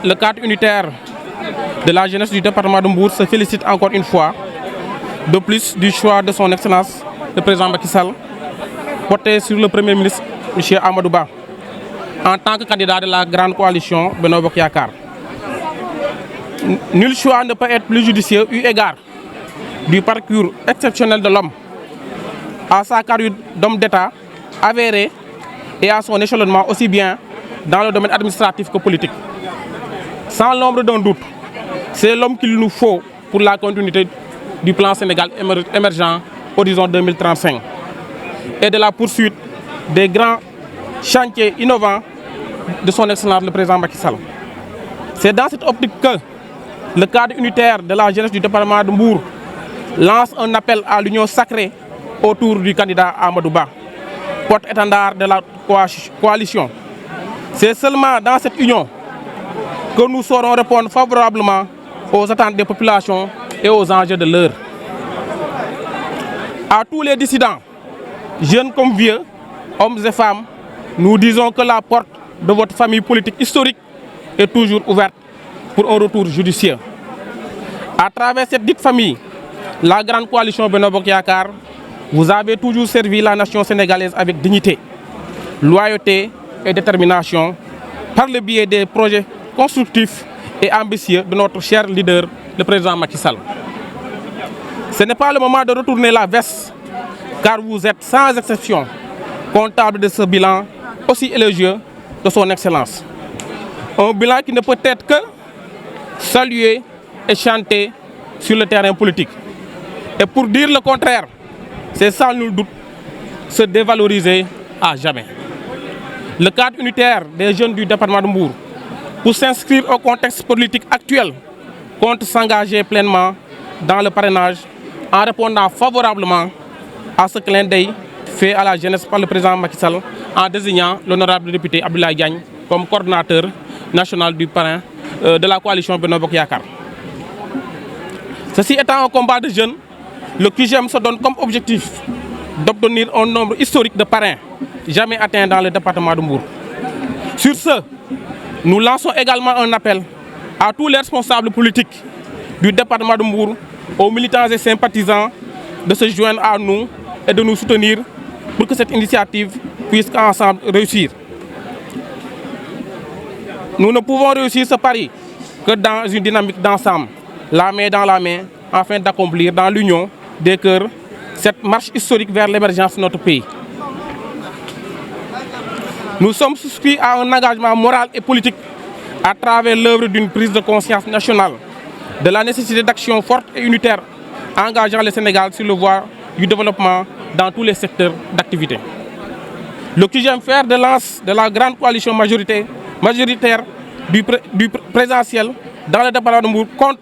le cadre unitaire de la jeunesse du département de Mbour se félicite encore une fois de plus du choix de son Excellence, le président Macky Sall, porté sur le Premier ministre, M. Amadou Ba, en tant que candidat de la grande coalition Benno Bokk Yakaar. Nul choix ne peut être plus judicieux eu égard du parcours exceptionnel de l'homme, à sa carrure d'homme d'État avéré et à son échelonnement aussi bien dans le domaine administratif que politique. Sans l'ombre d'un doute, c'est l'homme qu'il nous faut pour la continuité du plan Sénégal émergent horizon 2035 et de la poursuite des grands chantiers innovants de son Excellence le président Macky Sall. C'est dans cette optique que le cadre unitaire de la jeunesse du département de Mbour lance un appel à l'union sacrée autour du candidat Amadou Ba, porte-étendard de la coalition. C'est seulement dans cette union que nous saurons répondre favorablement aux attentes des populations et aux enjeux de l'heure. À tous les dissidents, jeunes comme vieux, hommes et femmes, nous disons que la porte de votre famille politique historique est toujours ouverte pour un retour judicieux. À travers cette dite famille, la grande coalition Benno Bokk Yakaar, vous avez toujours servi la nation sénégalaise avec dignité, loyauté et détermination par le biais des projets constructifs et ambitieux de notre cher leader, le président Macky Sall. Ce n'est pas le moment de retourner la veste, car vous êtes sans exception comptable de ce bilan aussi élogieux de son Excellence. Un bilan qui ne peut être que salué et chanté sur le terrain politique. Et pour dire le contraire, c'est sans nul doute se dévaloriser à jamais. Le cadre unitaire des jeunes du département de Mbour, pour s'inscrire au contexte politique actuel, compte s'engager pleinement dans le parrainage en répondant favorablement à ce clin d'œil fait à la jeunesse par le président Macky Sall en désignant l'honorable député Abdoulaye Diagne comme coordinateur national du parrain de la coalition Benno Bokk Yakaar. Ceci étant un combat de jeunes, le QGM se donne comme objectif d'obtenir un nombre historique de parrains jamais atteint dans le département de Mbour. Sur ce, nous lançons également un appel à tous les responsables politiques du département de Mbour, aux militants et sympathisants de se joindre à nous et de nous soutenir pour que cette initiative puisse ensemble réussir. Nous ne pouvons réussir ce pari que dans une dynamique d'ensemble, la main dans la main, afin d'accomplir dans l'union des cœurs cette marche historique vers l'émergence de notre pays. Nous sommes souscrits à un engagement moral et politique à travers l'œuvre d'une prise de conscience nationale de la nécessité d'actions fortes et unitaires engageant le Sénégal sur le voie du développement dans tous les secteurs d'activité. Le QGM fer de lance de la grande coalition majoritaire du présidentiel dans le département de Mbour compte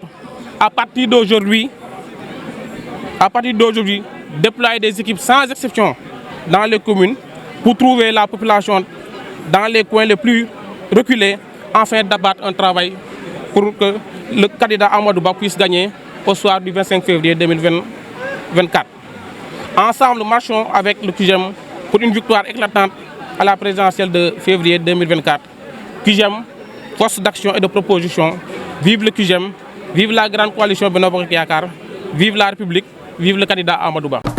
à partir d'aujourd'hui déployer des équipes sans exception dans les communes pour trouver la population dans les coins les plus reculés afin d'abattre un travail pour que le candidat Amadou Ba puisse gagner au soir du 25 février 2024. Ensemble, marchons avec le QGM pour une victoire éclatante à la présidentielle de février 2024. QGM, force d'action et de proposition. Vive le QGM, vive la grande coalition Benno Bokk Yakaar, vive la République, vive le candidat Amadou Ba.